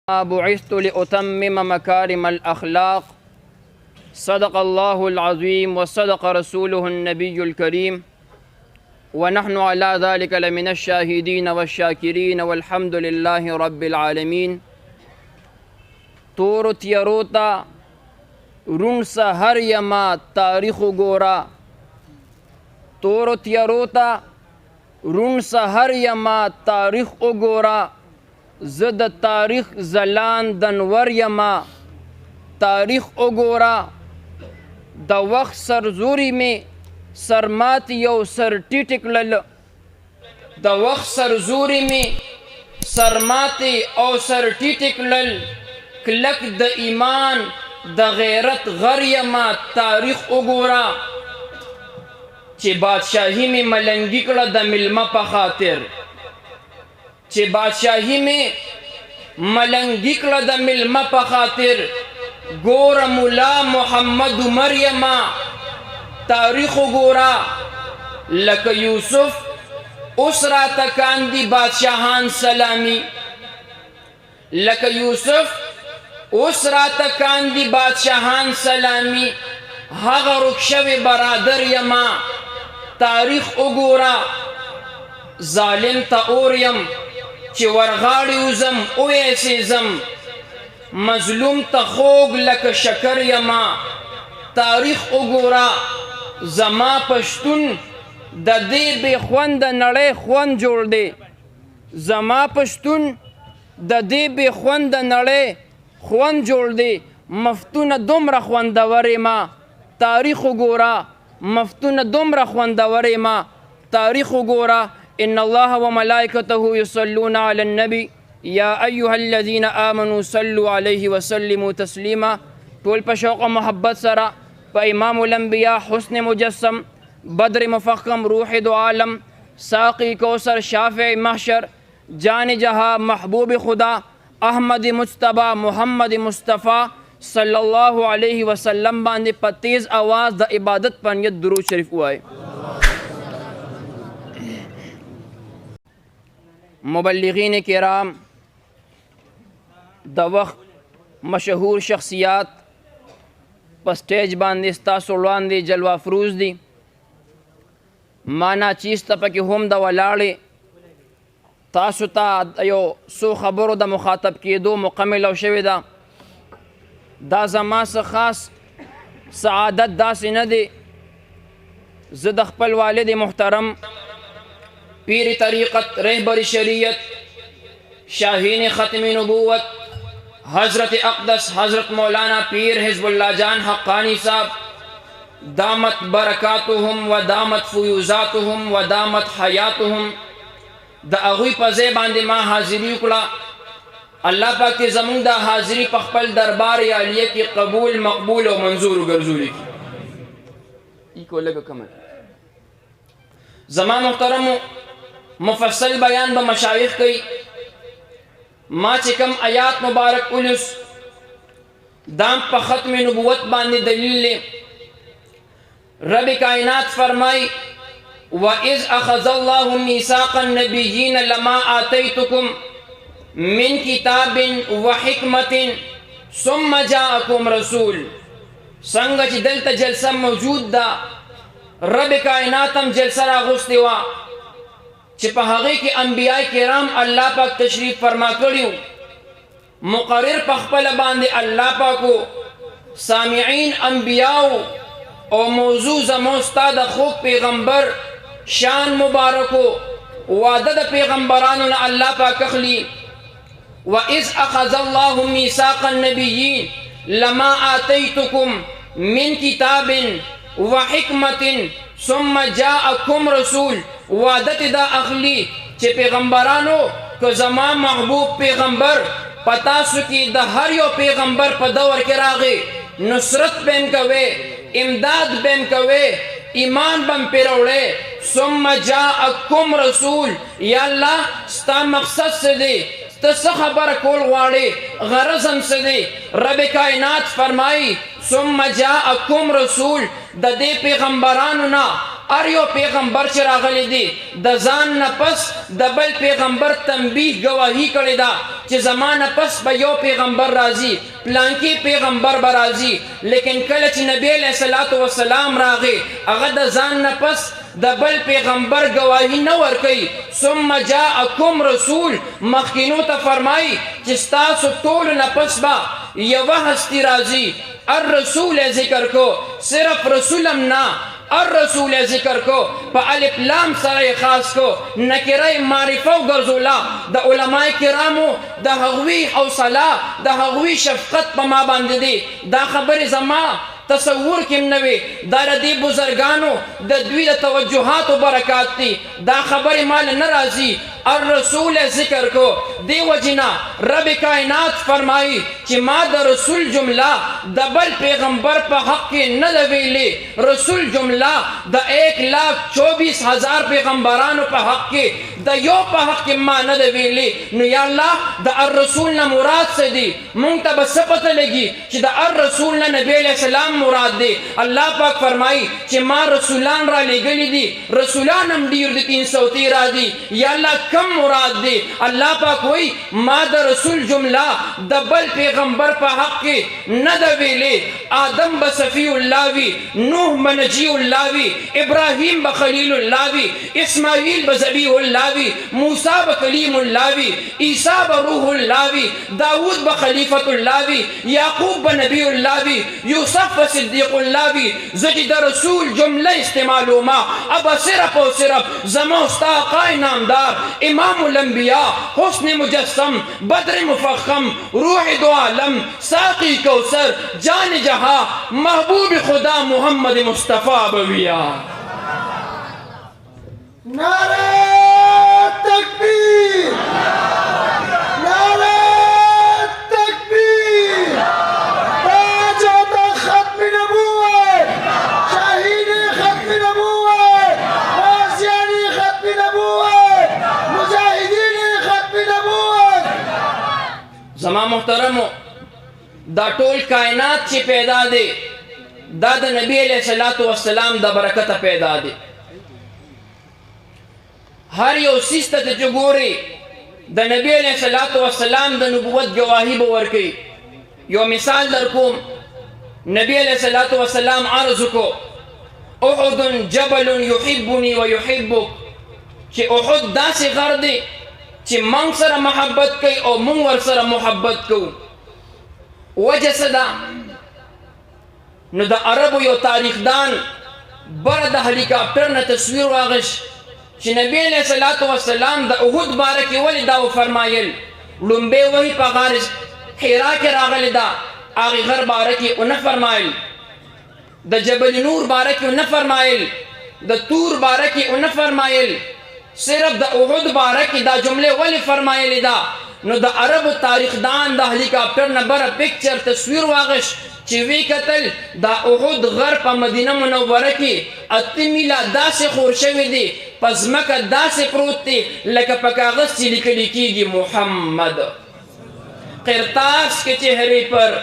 بعثت لأتمم مكارم الأخلاق صدق الله العظيم وصدق رسوله النبي الكريم ونحن على ذلك لمن الشاهدين والشاكرين والحمد لله رب العالمين. تور تیروتا رونس هر یما تاریخ گورا، تور تیروتا رونس هر یما تاریخ گورا، زد تاریخ زلان دنور یما تاریخ اگورا. د وخت سرزوری میں سرمات یو سر ټیټ کړل، د وخت سرزوری میں سرمات او سر ټیټ کړل، کلک د ایمان د غیرت غر یما تاریخ اگورا. چې بادشاہی میں ملنگی کړه د ملمه په خاطر، چې بادشاہی میں ملنگی کړه د ملمه په خاطر، ګوره مولا محمد عمر یما تاریخ ګورا. لکه یوسف اوس راته کاندي بادشاہان سلامی، لکه یوسف اوس راته کاندي بادشاہان سلامی. هغه رک شوی برادر یما تاریخ وګورا. ظالم ته اور یم چې ورغاړی وزم اویسیزم، مظلوم ته خوږ لکه شکر یما تاریخ وګورا. زما پښتون د دې بې خونده نړۍ خوند جوړ دی، زما پښتون د دې بې خونده نړۍ خوند جوړ دی. مفتونه دومره خوندور یما تاریخ وګورا، مفتونه دومره خوندور یما تاریخ وګورا. ان الله وملائكته يصلون على النبي يا ايها الذين امنوا صلوا عليه وسلموا تسليما. ټول په شوق او محبت سره په امام الانبیاء حسن مجسم بدر مفخم روح دو عالم ساقی کوثر شافع محشر جان جہاں محبوب خدا احمد مجتبی محمد مصطفیٰ صلی اللہ علیہ وسلم باندې په تیز آواز د عبادت په نیت درود شریف وایي. مبلغین کرام، د وخت مشهور شخصیات په سټیج باندې ستاسو وړاندې جلوه افروز دي. ما ناچیسته پکې هم د ولاړې تاسو ته یو څو خبرو د مخاطب کېدو موقع میلاو شوې ده. دا زما څه خاص سعادت داسې نه دی. زه د خپل والد محترم پیر طریقت رہبر شریعت شاہین ختم نبوت حضرت اقدس حضرت مولانا پیر حزب اللہ جان حقانی صاحب دامت برکاتهم و دامت فیوزاتهم و دامت حیاتهم د اغوی په ځای باندې ما حاضری وکړه. الله پاک دې زمونږ د حاضری په خپل دربار عالیه کې قبول مقبول او منظور وګرځولي. ایکو لږه کمه زما محترمو مفصل بیان به مشایخ کوي. ما چې کم آیات مبارک اولس دام په ختم نبوت باندې دلیل لی. رب کائنات فرمائی وَإِذْ أَخَذَ اللَّهُ مِيثَاقَ النَّبِيِّينَ لَمَا آتَيْتُكُم مِّن كِتَابٍ وَحِكْمَةٍ ثُمَّ جَاءَكُمْ رَسُولٌ. څنګه چې دلته جلسه موجود ده، رب کائنات هم جلسه راغوستې وه چې په هغې کې انبیاء کرام الله پاک تشریف فرما کړي. مقرر په خپله باندې الله پاکو سامعین انبیاءو او موضوع زمو ستا د خوږ پیغمبر شان مبارکو وعده د پیغمبرانو نه الله پاک اخلي. وَإِذْ أَخَذَ اللَّهُ مِيثَاقَ النَّبِيِّينَ لَمَا آتَيْتُكُم مِّن كِتَابٍ وَحِكْمَةٍ ثُمَّ جَاءَكُمْ رَسُولٌ. وعدت دا اخلی چې پیغمبرانو که زما محبوب پیغمبر پتاسو کی د هر یو پیغمبر په دور کې راغی، نصرت بیم کوي، امداد بیم کوي، ایمان بم پیروړې. ثم جاءکم رسول. یا الله ستا مقصد څه دی؟ ته څه خبره کول غواړې؟ غرض هم څه دی؟ رب کائنات فرمایي ثم جاءکم رسول. د دې پیغمبرانو نه ار یو پیغمبر چې راغلی دی د ځان نه پس د بل پیغمبر تنبیه گواهی کړې ده چې زما نه پس به یو پیغمبر راځي پلانکي پیغمبر به راځي لیکن کله چې نبی علیه الصلاة والسلام راغی هغه د ځان نه پس د بل پیغمبر گواهی نه ورکوي ثم جاءکم رسول مخکینو ته فرمایي چې ستاسو ټولو نه پس به یوه هستی راځي الرسول ذکر کو صرف رسولم نه الرسول ذکر کو په الف لام سره خاص کو نکره معرفه وګرځولا د علماء کرامو د هغوی حوصله د هغوی شفقت په ما باندې دی دا خبر زما تصور کې نه وي دا د دې بزرګانو د دوی د توجهات او برکات دي دا خبر مال نه راځي الرسول ذکر کو دی وجنا رب کائنات فرمائی چې ما د رسول جمله د بل پیغمبر په حق کې نه ویلي رسول جمله د 1,24,000 پیغمبرانو په حق کې د یو په حق کې ما نه ویلي نو یا الله د الرسول نه مراد څه دي مونږ ته به څه پته لګي چې د الرسول نه نبی علیہ السلام مراد دی الله پاک فرمائی چې ما رسولان را لګلي دي رسولان هم ډیر دي 313 دي یا الله کم مراد دی اللہ پاک وی ما دا رسول جملہ دا بل پیغمبر پا حق کی ندویلے آدم با صفی اللہ وی نوح با نجی اللہ وی ابراہیم با خلیل اللہ وی اسماعیل با زبیح اللہ وی موسیٰ با کلیم اللہ وی عیسیٰ با روح اللہ وی داود با خلیفت اللہ وی یعقوب با نبی اللہ وی یوسف با صدیق اللہ وی زجد رسول جملہ استعمالو ما اب صرف و صرف زموستا قائن نامدار امام الانبیاء حسن مجسم بدر مفخم روح دو عالم ساقی کوثر جان جہاں محبوب خدا محمد مصطفیٰ بویا نعرہ تکبیر نعرہ تکبیر تاج ہوتا ختم نبوت شاہین ختم نبوت غازیان ختم نبوت مجاہدین ختم نبوت زما محترمو دا ټول کائنات چې پیدا دی دا د نبی علیہ الصلوۃ والسلام د برکت پیدا دی هر یو سیس ته چې ګوري د نبی علیہ الصلوۃ والسلام د نبوت گواهی به ورکوي یو مثال در کوم نبی علیہ الصلوۃ والسلام عرض کو احد جبل يحبني ويحبك چې احد داسې غر دی چې موږ سره محبت کوي او موږ ور سره محبت کوو وجه څه ده نو د عربو یو تاریخدان بره د هلیکاپټر نه تصویر واغش چې نبی علیہ الصلوۃ والسلام د احد باره کې ولې دا وفرمایل لومبې وحی په غار حرا کې راغلی دا هغې غر باره کې ونه فرمایل د جبل نور باره کې ونه فرمایل د تور باره کې ونه فرمایل صرف د احد باره کې دا جملې ولې فرمایلې ده نو د عربو تاریخدان د هلیکاپټر نه بره پکچر تصویر واغش چې وی کتل دا احد غر په مدینه منوره کې 8 میله داسې خور شوی دی په ځمکه داسې پروت دی لکه په کاغذ چې لیکل کېږي محمد قرطاس کے چہرے پر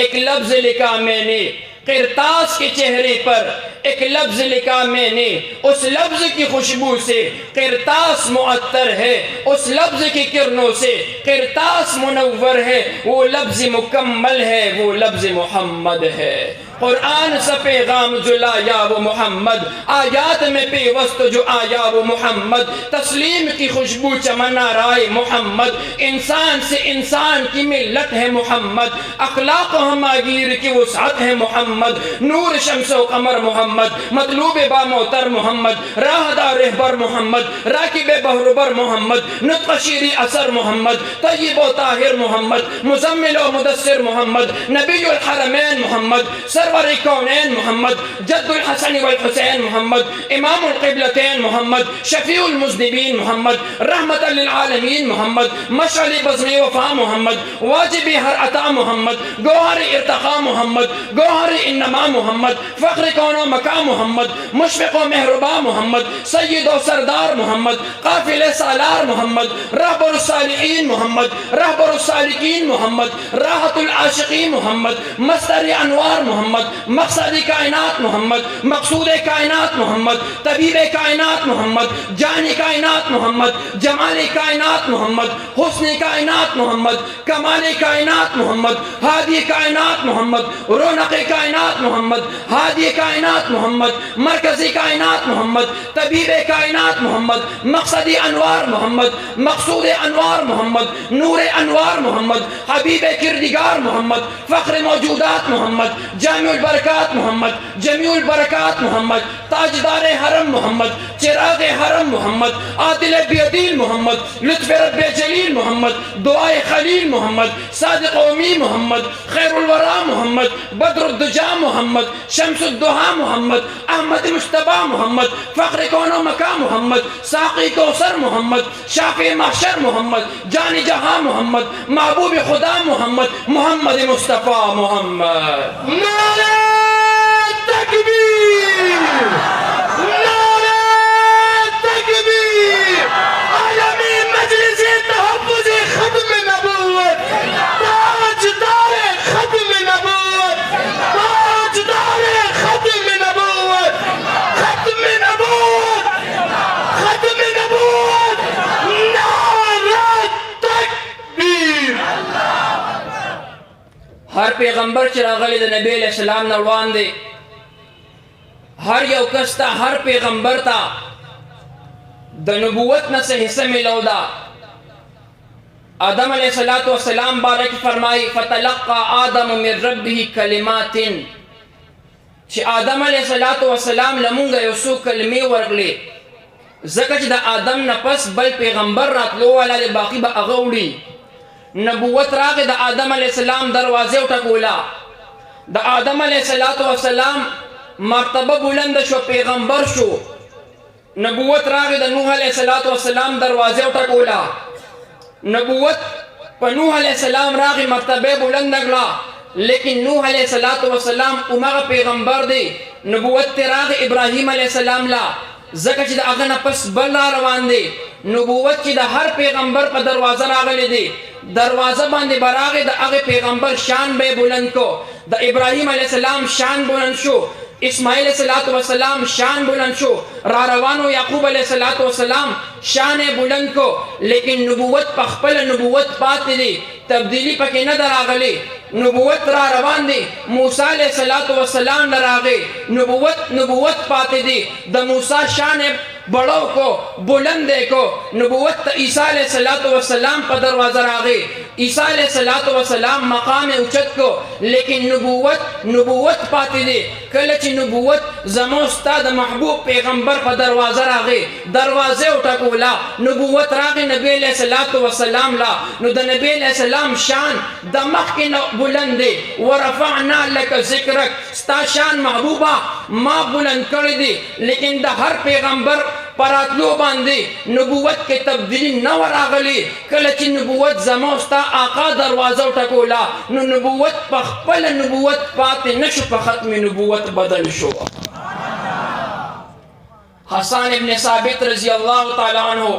ایک لفظ لکھا میں نے قرطاس کے چہرے پر ایک لفظ لکھا میں نے اس لفظ کی خوشبو سے قرطاس معطر ہے اس لفظ کی کرنوں سے قرطاس منور ہے وہ لفظ مکمل ہے وہ لفظ محمد ہے قرآن سے پیغام جو لایا وہ محمد آیات میں پیوست جو آیا وہ محمد تسلیم کی خوشبو چمنا رائے محمد انسان سے انسان کی ملت ہے محمد اخلاق و ہماگیر کی وسعت ہے محمد نور شمس و قمر محمد مطلوب با موتر محمد راہدار رہبر محمد راکب بہربر محمد نطق شیری اثر محمد طیب و طاہر محمد مزمل و مدثر محمد نبی الحرمین محمد سرور کونین محمد جد الحسن والحسین محمد امام القبلتین محمد شفیع المذنبین محمد رحمت للعالمین محمد مشعل بزم وفا محمد واجب ہر عطا محمد گوہر ارتقا محمد گوہر انما محمد فخر کون و مقام محمد مشفق و مہربا محمد سید و سردار محمد قافل سالار محمد رہبر الصالحین محمد رہبر السالکین محمد راحت العاشقین محمد مستر انوار محمد محمد، مقصد کائنات محمد، مقصود کائنات محمد، طبیب کائنات محمد، جان کائنات محمد، جمال کائنات محمد، حسن کائنات محمد، کمال کائنات محمد، ہادی کائنات محمد، رونق کائنات محمد، ہادی کائنات محمد، مرکزی کائنات محمد، طبیب کائنات محمد، مقصد انوار محمد، مقصود انوار محمد، نور انوار محمد، حبیب کردگار محمد، فخر موجودات محمد، جامع البرکات محمد، جمیع البرکات محمد، تاجدار حرم محمد، چراغ حرم محمد، عادل بیدیل محمد، لطف رب جلیل محمد، دعائے خلیل محمد، صادق امی محمد، خیر الورا محمد، بدر الدجا محمد، شمس الدہا محمد، احمد مجتبی محمد، فخر کون و مکان محمد، ساقی کوثر محمد، شافع محشر محمد، جان جہاں محمد، محبوب خدا محمد، محمد مصطفیٰ محمد. نعرہ تکبیر، نعرہ تکبیر، عالمی مجلس تحفظ ختم نبوت، تاجدار ختم نبوت، تاجدار ختم نبوت، ختم نبوت، ختم نبوت، نعرہ تکبیر. ہر پیغمبر چې راغلی د نبی علیہ السلام نه وړاندې هر یو کس ته هر پیغمبر ته د نبوت نه څه حصه میلو ده. آدم علیہ السلام باره کې فرمایي فتلقى آدم من ربه کلمات، چې آدم علیہ السلام لمونږ یو څو کلمې ورغلې ځکه چې د آدم نه پس بل پیغمبر راتلو والا دی، باقي به هغه وړي. نبوت راغی د آدم علیہ السلام دروازه وټکولا، د آدم علیہ السلام مرتبه بلند شو، پیغمبر شو. نبوت راغی د نوح علیہ السلام دروازه وټکولا، نبوت په نوح علیہ السلام راغی مرتبه بلند کړه، لیکن نوح علیہ السلام عمر پیغمبر دی. نبوت ته راغی ابراہیم علیہ السلام لا ځکه چې د هغه نه پس بل را روان دی. نبوت چې د هر پیغمبر په دروازه راغلی دی، دروازه باندې براغه د هغه پیغمبر شان به بلند کو. د ابراهیم علیہ السلام شان بلند شو، اسماعیل علیہ السلام شان بلند شو، را روانو یعقوب علیہ السلام شان بلند کو. لیکن نبوت په خپل نبوت پاتې دی، تبدیلی پکې نه دراغلی. نبوت را روان دی، موسی علیہ السلام دراغه، نبوت پاتې دی، د موسی شان بڑو کو بلندے کو. نبوت تا عیسیٰ علیہ السلام پا دروازہ راغی، عیسیٰ علیہ السلام مقام اچت کو، لیکن نبوت پاتی دی. کلچ نبوت زموستا دا محبوب پیغمبر پا دروازہ راغی، دروازے اٹھکولا، نبوت راغی نبی علیہ السلام لا. نو دا نبی علیہ السلام شان دا مخی بلندے، ورفعنا لکا ذکرک، ستا شان محبوبہ ما بلند کردی. لیکن دا ہر پیغمبر پراتلو باندې نبوت کې تبدیلی نه ورغلی. کله چې نبوت زما ستا آقا دروازه وټکولا، نو نبوت په خپل نبوت پاتې نشو، په ختم نبوت بدل شو. حسان ابن ثابت رضی اللہ تعالی عنہ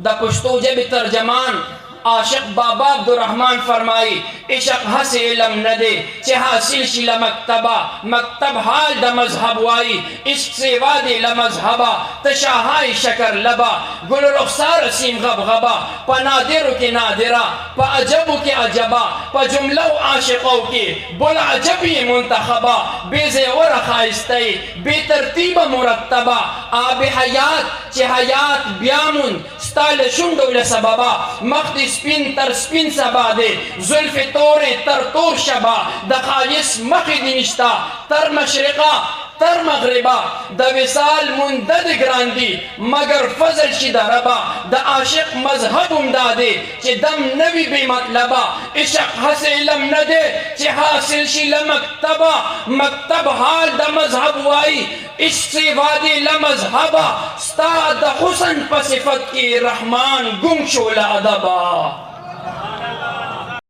دا پشتو جب ترجمان عاشق بابا عبدالرحمن فرمائی عشق حس علم ندے چہ حاصل شی لمکتبہ، مکتب حال دا مذہب وائی، عشق سے وادی لمذہبہ، تشاہائی شکر لبا، گل رخسار سیم غبغبہ، پا نادر کے نادرہ، پا عجب کے عجبہ، پا جملہ عاشقوں کے بل عجبی منتخبہ، بے زیور خائستئی بے ترتیب مرتبہ، آب حیات چہ حیات بیامن ستال شندو لسببہ، مخت سپین تر سپین سبا دے، زلف تور تر تور شبا، دا خالص مخی دنشتا تر مشرقہ تر مغربہ، دا وصال مندد گراندی مگر فضل شی دا ربا، دا عاشق مذہب امدادے چی دم نوی بے مطلبہ، عشق حس علم ندے چی حاصل شی لمکتبہ، مکتب حال دا مذہب وائی، عشق سے وادی لمذہبہ، ستا دا حسن پصفت کی رحمان گم شو لعدبہ.